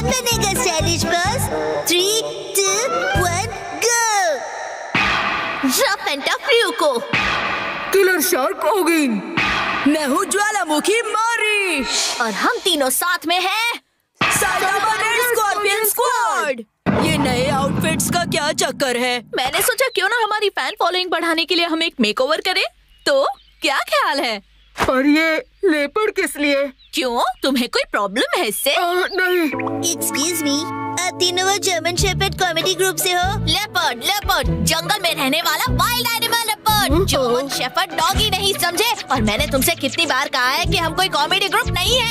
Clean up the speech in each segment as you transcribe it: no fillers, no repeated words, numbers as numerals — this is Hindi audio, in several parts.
कौन बनेगा stylish boss? 3, 2, 1, go! Rough and tough ryuko। Killer shark Ogin. मैं हूँ ज्वालामुखी मारी। और हम तीनों साथ में हैं स्कॉर्पियन स्क्वाड। ये नए आउटफिट्स का क्या चक्कर है? मैंने सोचा क्यों ना हमारी फैन फॉलोइंग बढ़ाने के लिए हम एक मेकओवर करें। तो क्या ख्याल है? पर ये लेपर्ड किस लिए? क्यों, तुम्हें कोई प्रॉब्लम है इससे? नहीं। एक्सक्यूज मी, आप तीनों वो जर्मन शेफर्ड कॉमेडी ग्रुप से हो? लेपर्ड, लेपर्ड, जंगल में रहने वाला wild animal leopard. German shepherd doggy नहीं समझे? और मैंने तुमसे कितनी बार कहा है कि हम कोई कॉमेडी ग्रुप नहीं है।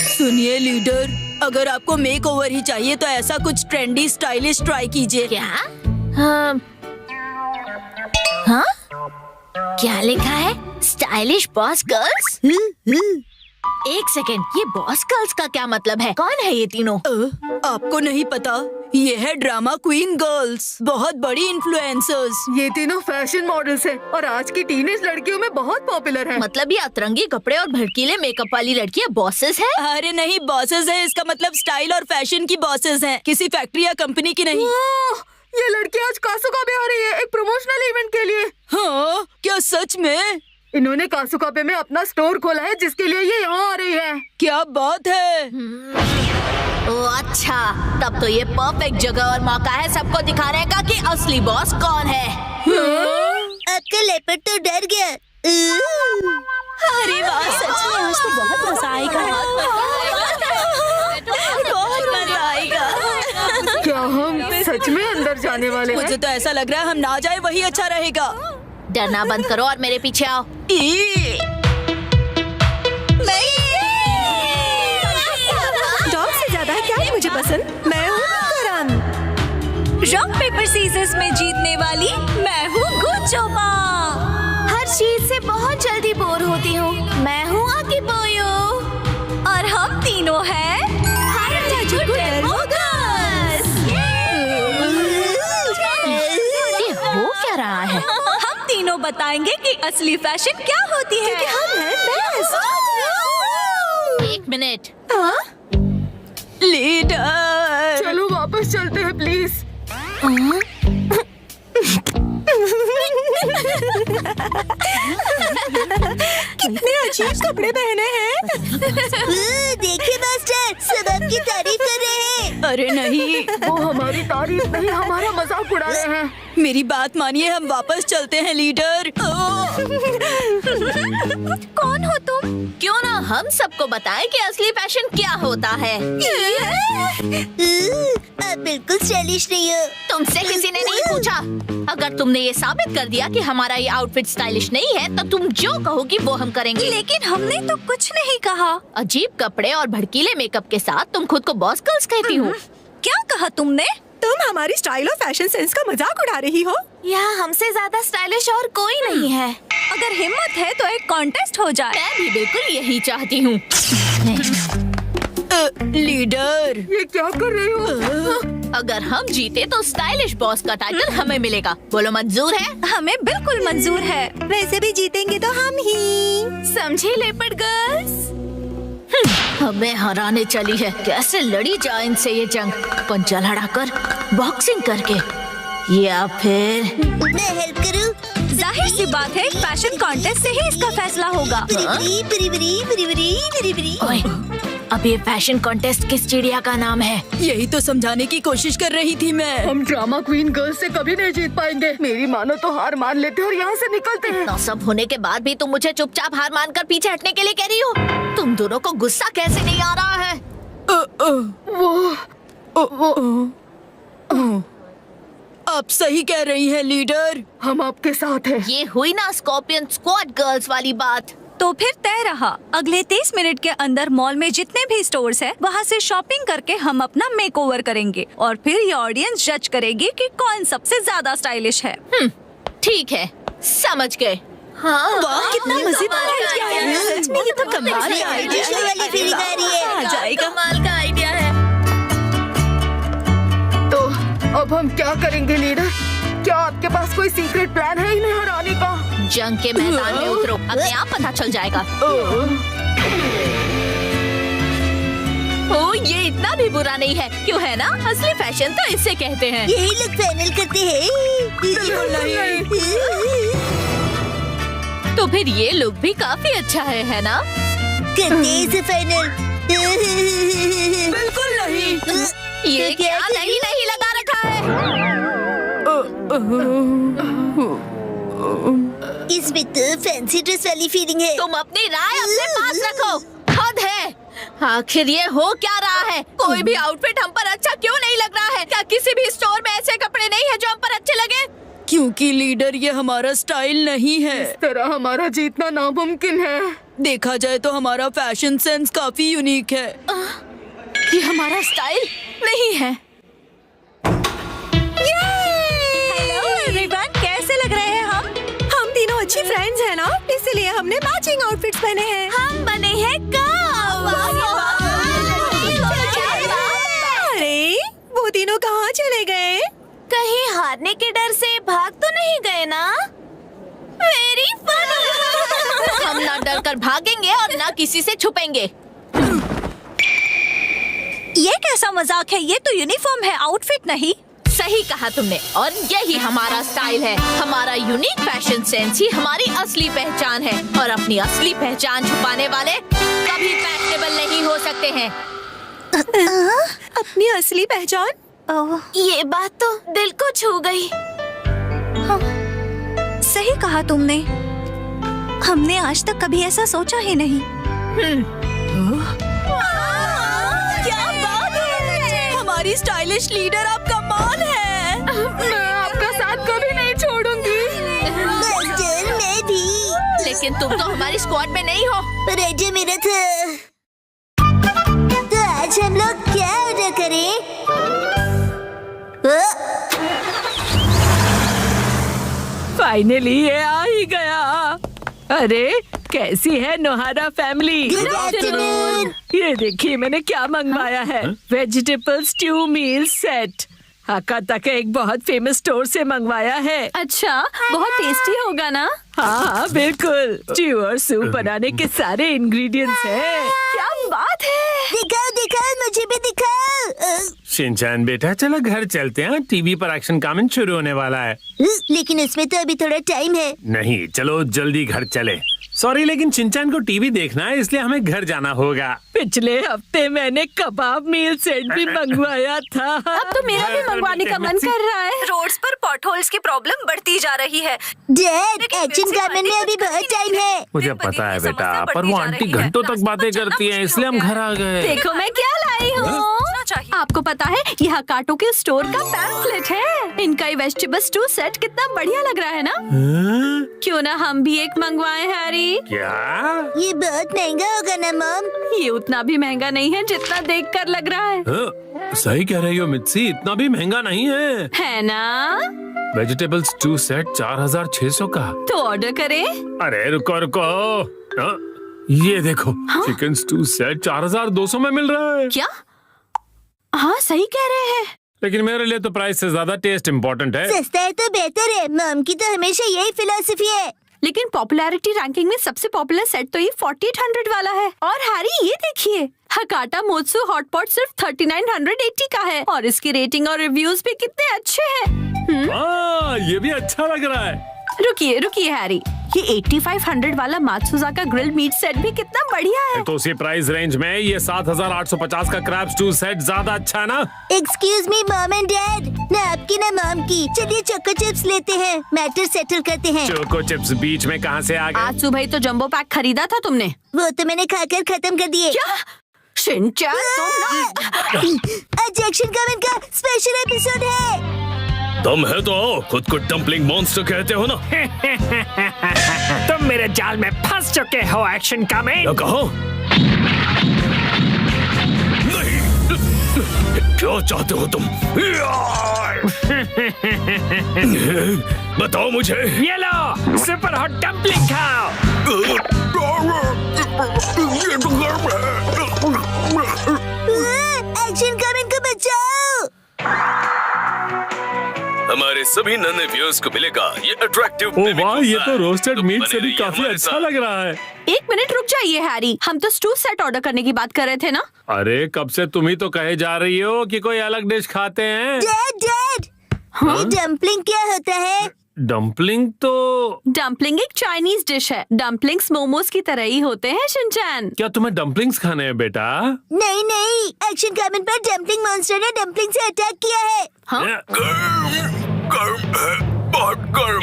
सुनिए लीडर, अगर आपको मेक ओवर ही चाहिए तो ऐसा कुछ ट्रेंडी स्टाइलिश ट्राई कीजिए। क्या? हाँ? क्या लिखा है? Stylish boss girls? एक सेकेंड, ये बॉस गर्ल्स का क्या मतलब है? कौन है ये तीनों? आपको नहीं पता? ये है ड्रामा क्वीन गर्ल्स, बहुत बड़ी इन्फ्लुएंसर्स। ये तीनों फैशन मॉडल्स हैं और आज की टीनेज लड़कियों में बहुत पॉपुलर हैं। मतलब ये अतरंगी कपड़े और भड़कीले मेकअप वाली लड़कियां बॉसेस हैं? अरे नहीं, बॉसेस है इसका मतलब स्टाइल और फैशन की बॉसेस हैं, किसी फैक्ट्री या कंपनी की नहीं। ये लड़की आज कासुकाबे आ रही है एक प्रमोशनल इवेंट के लिए। हाँ, क्या सच में? इन्होंने कासुकाबे में अपना स्टोर खोला है जिसके लिए ये यहाँ आ रही है। क्या बात है। ओह अच्छा, तब तो ये परफेक्ट जगह और मौका है सबको दिखाने का कि असली बॉस कौन है। आपका लेपर्ड तो डर गया। अरे वाह, सच में आज तो बहुत मजा आएगा। बहुत मजा आएगा। क्या हम सच में अंदर जाने वाले हैं? मुझे तो ऐसा लग रहा है हम ना जाए वही अच्छा रहेगा। डरना बंद करो और मेरे पीछे आओ। डॉग से ज्यादा क्या है मुझे पसंद? मैं हूँ करण। रॉक पेपर सीजर्स में जीतने वाली मैं हूँ गुचोमा। हर चीज से बहुत जल्दी बोर होती हूँ। मैं हूँ आकिबोयो। और हम तीनों हैं ये हो क्या रहा है? हम तीनों बताएंगे कि असली फैशन क्या होती है। क्योंकि हम हैं बेस्ट। एक मिनट। लीडर, चलो वापस चलते हैं प्लीज। कितने अजीब कपड़े पहने हैं। देखिए मास्टर, सब आपकी तारीफ कर रहे हैं। अरे नहीं, वो हमारी तारीफ नहीं, हमारा मजाक उड़ा रहे हैं। मेरी बात मानिए, हम वापस चलते हैं लीडर। कौन हो तुम? क्यों ना हम सबको बताएं कि असली फैशन क्या होता है। आप बिल्कुल स्टाइलिश नहीं हो। तुमसे किसी ने नहीं पूछा। अगर तुमने ये साबित कर दिया कि हमारा ये आउटफिट स्टाइलिश नहीं है तो तुम जो कहोगी वो हम करेंगे। लेकिन हमने तो कुछ नहीं कहा। अजीब कपड़े और भड़कीले मेकअप के साथ तुम खुद को बॉस गर्ल्स कहती हो। क्या कहा तुमने? तुम हमारी स्टाइल और फैशन सेंस का मजाक उड़ा रही हो। यहाँ हमसे ज्यादा स्टाइलिश और कोई नहीं है। अगर हिम्मत है तो एक कॉन्टेस्ट हो जाए। मैं भी बिल्कुल यही चाहती हूँ। लीडर, ये क्या कर रही हो? अगर हम जीते तो स्टाइलिश बॉस का टाइटल हमें मिलेगा। बोलो मंजूर है? हमें बिल्कुल मंजूर है। वैसे भी जीतेंगे तो हम ही। समझी लेपर्ड गर्ल्स? हमें हराने चली है। कैसे लड़ी जाए इनसे ये जंग? पंजा लड़ाकर, बॉक्सिंग करके, या फिर मैं हेल्प करूं? जाहिर सी बात है, फैशन कॉन्टेस्ट से ही इसका फैसला होगा। ओए, अब ये फैशन कॉन्टेस्ट किस चिड़िया का नाम है? यही तो समझाने की कोशिश कर रही थी मैं। हम ड्रामा क्वीन गर्ल्स से कभी नहीं जीत पाएंगे। मेरी मानो तो हार मान लेते और यहाँ से निकलते हैं। इतना सब होने के बाद भी तुम मुझे चुपचाप हार मानकर पीछे हटने के लिए कह रही हो? तुम दोनों को गुस्सा कैसे नहीं आ रहा है? आप सही कह रही हैं लीडर, हम आपके साथ हैं। ये हुई ना स्कॉर्पियन स्क्वाड गर्ल्स वाली बात। तो फिर तय रहा, अगले 30 मिनट के अंदर मॉल में जितने भी स्टोर्स हैं, वहाँ से शॉपिंग करके हम अपना मेकओवर करेंगे और फिर ये ऑडियंस जज करेगी कि कौन सबसे ज्यादा स्टाइलिश है। ठीक है, समझ गए। हाँ, वाह, कितना मजेदार आइडिया है। सच में ये तो कमाल का आइडिया वाली फीलिंग आ रही है। आ जाएगा। कमाल का आइडिया है। तो अब हम क्या करेंगे लीडर? क्या आपके पास कोई सीक्रेट प्लान है इन्हें हराने का? जंग के मैदान में उतरो, अपने आप पता चल जाएगा। इतना भी बुरा नहीं है, क्यों है ना? असली फैशन तो इससे कहते हैं। यही लोग फाइनल करते हैं। तो फिर ये लुक भी काफी अच्छा है ना? करते हैं इसे फाइनल। बिल्कुल नहीं। ये तो क्या क्या नहीं लगा रखा है? इसमें तो फैंसी ड्रेस वाली फीलिंग है। तुम अपनी राय अपने पास रखो। हद है। आखिर ये हो क्या रहा है? कोई भी आउटफिट हम पर अच्छा क्यों नहीं लग रहा है? क्या किसी भी स्टोर में ऐसे कपड़े नहीं है जो हम पर अच्छे लगे? क्योंकि लीडर ये हमारा स्टाइल नहीं है। इस तरह हमारा जीतना नामुमकिन है। देखा जाए तो हमारा फैशन सेंस काफी यूनिक है। ये हमारा स्टाइल नहीं है। हेलो एवरीवन, कैसे लग रहे हैं हम? हम तीनों अच्छी फ्रेंड्स हैं ना, इसीलिए हमने मैचिंग आउटफिट्स पहने हैं। हम बने हैं अरे वो तीनों कहाँ चले गए? कहीं हारने के डर से भाग तो नहीं गए ना? Very funny. हम ना डर कर भागेंगे और ना किसी से छुपेंगे। ये कैसा मजाक है? ये तो यूनिफॉर्म है, आउटफिट नहीं। सही कहा तुमने, और यही हमारा स्टाइल है। हमारा यूनिक फैशन सेंस ही हमारी असली पहचान है, और अपनी असली पहचान छुपाने वाले कभी फैशनेबल नहीं हो सकते हैं। अपनी असली पहचान? ये बात तो दिल को छू गई। सही कहा तुमने। हमने आज तक कभी ऐसा सोचा ही नहीं। क्या बात है! हमारी स्टाइलिश लीडर आप कमाल है। मैं आपका साथ कभी नहीं छोड़ूंगी। मास्टर मैं भी। लेकिन तुम तो हमारी स्क्वाड में नहीं हो। पर आइडिया मेरा था। तो आज हम लोग क्या ऑर्डर करें? फाइनली ये आ ही गया। अरे कैसी है नोहारा फैमिली? Good afternoon. ये देखिए मैंने क्या मंगवाया है। वेजिटेबल स्ट्यू मील सेट। हाकाता का एक बहुत फेमस स्टोर से मंगवाया है। अच्छा, बहुत टेस्टी होगा ना? हाँ बिल्कुल, स्ट्यू और सूप बनाने के सारे इंग्रेडिएंट्स हैं। क्या बात है! दिखाओ दिखाओ, मुझे भी दिखाओ। शिनचैन बेटा चलो घर चलते हैं, टीवी पर एक्शन कमेंट शुरू होने वाला है। लेकिन उसमें तो अभी थोड़ा टाइम है। नहीं चलो जल्दी घर चले। सॉरी लेकिन शिनचैन को टीवी देखना है, इसलिए हमें घर जाना होगा। पिछले हफ्ते मैंने कबाब मील सेट भी मंगवाया था। अब तो मेरा भी मंगवाने का मन कर रहा है। रोड्स पर पॉटहोल्स की प्रॉब्लम बढ़ती जा रही है। डैड, एक्शन गार्डन में अभी बहुत टाइम है। मुझे पता है बेटा, पर वो आंटी घंटों तक बातें करती हैं, इसलिए हम घर आ गए। देखो मैं क्या लाई हूँ। आपको पता है ये हकाटो के स्टोर का पैम्फलेट है। इनका ये वेजिटेबल स्टू सेट कितना बढ़िया लग रहा है ना? क्यों ना हम भी एक मंगवाएं हैरी? क्या? ये बहुत महंगा होगा ना मॉम? ये उतना भी महंगा नहीं है जितना देखकर लग रहा है। सही कह रही हो मित्सी, इतना भी महंगा नहीं है ना? वेजिटेबल स्टू सेट 4600 का। तो ऑर्डर करें? अरे रुको रुको, ये देखो चिकन स्टू सेट 4200 में मिल रहा है। क्या? हाँ सही कह रहे हैं। लेकिन मेरे लिए तो प्राइस से ज्यादा टेस्ट इम्पोर्टेंट है। सस्ता है तो बेहतर है। मॉम की तो हमेशा यही फिलॉसफी है। लेकिन पॉपुलैरिटी रैंकिंग में सबसे पॉपुलर सेट तो ये 4800 वाला है। और हैरी ये देखिए, हकाटा मोत्सु हॉटपॉट सिर्फ 3980 का है, और इसकी रेटिंग और रिव्यूज भी कितने अच्छे हैं। हाँ ये भी अच्छा लग रहा है। रुकिए रुकिए हैरी, ये 8500 वाला मात्सुजाका ग्रिल्ड मीट सेट भी कितना बढ़िया है। तो उसी प्राइस रेंज में ये 7850 का क्रैब स्टू सेट ज्यादा अच्छा है ना? Excuse me mom and dad, ना आपकी ना मॉम की। चलिए चोको चिप्स लेते हैं, मैटर सेटल करते हैं। चोको चिप्स बीच में कहाँ से आ गए? आज सुबह ही तो जंबो पैक खरीदा था तुमने। वो तो मैंने खाकर खत्म कर दिए। क्या? शिनचैन तुम ना। आज एक्शन कमेंट का स्पेशल एपिसोड है। तुम है तो आओ, खुद को डम्पलिंग मॉन्स्टर कहते हो ना? तुम मेरे जाल में फंस चुके हो एक्शन कमेंट। कहो नहीं, क्या चाहते हो तुम? बताओ मुझे। ये लो सुपर हॉट डम्पलिंग खाओ। एक्शन कमेंट को बचाओ। हमारे सभी नन्हे व्यूअर्स को मिलेगा ये अट्रैक्टिव। ओ वाह, ये तो रोस्टेड मीट से भी काफी अच्छा लग रहा है। एक मिनट रुक जाइए हैरी, हम तो स्टू सेट ऑर्डर करने की बात कर रहे थे ना। अरे कब से तुम ही तो कहे जा रही हो कि कोई अलग डिश खाते हैं। डैड ये डम्पलिंग क्या होता है? डम्पलिंग तो डम्पलिंग एक चाइनीज डिश है। डम्पलिंग्स मोमोज की तरह ही होते हैं शिनचैन। क्या तुम्हें डम्पलिंग्स खाने हैं बेटा? नहीं, एक्शन कमेंट पर डम्पलिंग मॉन्स्टर ने डम्पलिंग से अटैक किया है। बहुत गर्म।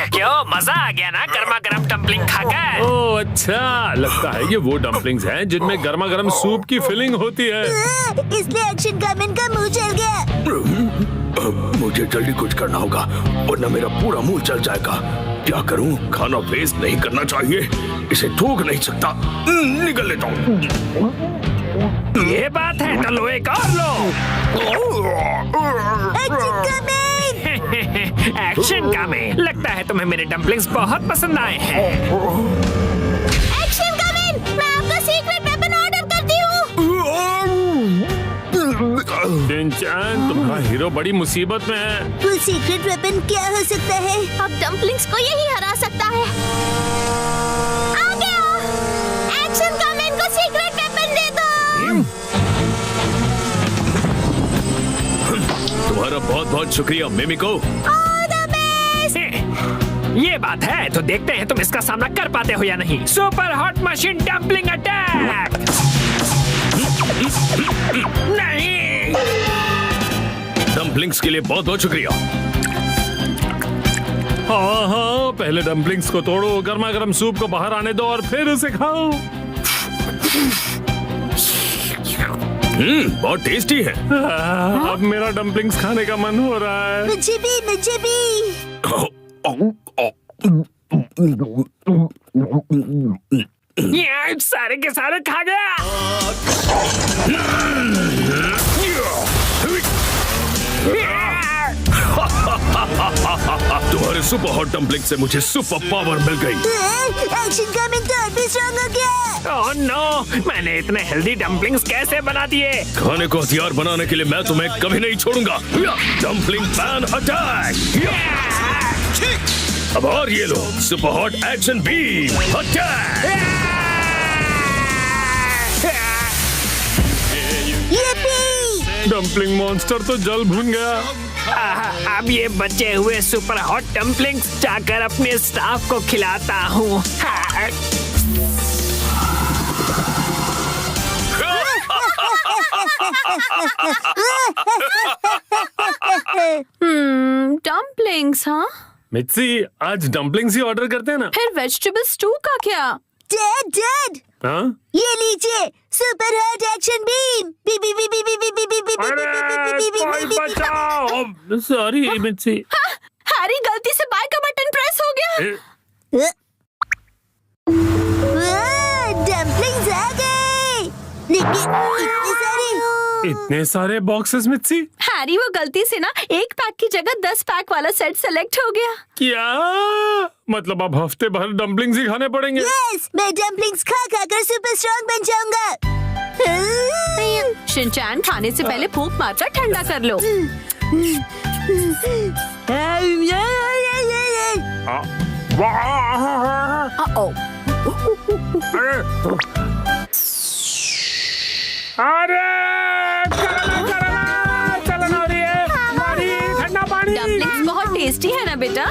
क्यों मजा आ गया ना गर्मा गर्म डम्पलिंग खाकर? ओह अच्छा, लगता है ये वो डम्पलिंग्स हैं जिनमें गर्मा गर्म सूप की फिलिंग होती है। इसलिए एक्शन कमेंट का मुंह जल गया। मुझे जल्दी कुछ करना होगा वरना मेरा पूरा मुंह जल जाएगा। क्या करूं? खाना वेस्ट नहीं करना चाहिए, इसे थूक नहीं सकता। निकल लेता हूँ। ये बात है तो लो एक और लो। एक्शन कमेंट, लगता है तुम्हें मेरे डम्पलिंग्स बहुत पसंद आए हैं। एक्शन कमेंट, मैं आपका सीक्रेट वेपन ऑर्डर करती हूँ। शिनचैन, तुम्हारा हीरो बड़ी मुसीबत में है। वो सीक्रेट वेपन क्या हो सकता है? अब डम्पलिंग्स को यही हरा सकता है। आ गया। एक्शन कमेंट को सीक्रेट वेपन दे दो। तुम्हारा बहुत बहुत शुक्रिया मिमिको। ये बात है तो देखते हैं तुम इसका सामना कर पाते हो या नहीं। Super hot machine dumpling attack. नहीं, डम्पलिंग्स के लिए बहुत बहुत शुक्रिया। हाँ, पहले डम्पलिंग्स को तोड़ो, गर्मा गर्म सूप को बाहर आने दो और फिर उसे खाओ। बहुत टेस्टी है। अब मेरा डम्पलिंग्स खाने का मन हो रहा है। मुझे भी। ये सारे के सारे खा गया। तुम्हारे सुपर हॉट डम्पलिंग से मुझे सुपर पावर मिल गई। एक्शन कमेंट तो और भी स्ट्रॉन्ग हो गया। ओह नो, मैंने इतने हेल्दी डम्पलिंग्स कैसे बना दिए? खाने को हथियार बनाने के लिए मैं तुम्हें कभी नहीं छोड़ूंगा। Dumpling pan attack. अब और ये लो super hot action beam attack. Dumpling monster तो जल भून गया। अब ये बचे हुए सुपर हॉट डम्पलिंग्स जाकर अपने स्टाफ को खिलाता हूँ। डम्पलिंग्स हाँ? मित्सी, आज डम्पलिंग्स ही ऑर्डर करते हैं ना। फिर वेजिटेबल स्टू का क्या? डैड हाँ? ये लीजिए सुपर हॉट एक्शन बीम। बचाओ। सॉरी मित्सी। हैरी गलती से बाय का बटन प्रेस हो गया। डम्पलिंग्स आ गए। लेकिन इतने सारे बॉक्सेस मित्सी। हैरी वो गलती से ना एक पैक की जगह 10 पैक वाला सेट सेलेक्ट हो गया। क्या मतलब अब हफ्ते भर डम्पलिंग्स ही खाने पड़ेंगे? यस, मैं डम्पलिंग्स खा कर सुपर स्ट्रॉन्ग बन जाऊंगा। शिनचैन, खाने से पहले फूंक मारकर ठंडा कर लो। अरे चलना हो रही है। ठंडा पानी। डम्पलिंग्स बहुत टेस्टी है ना बेटा?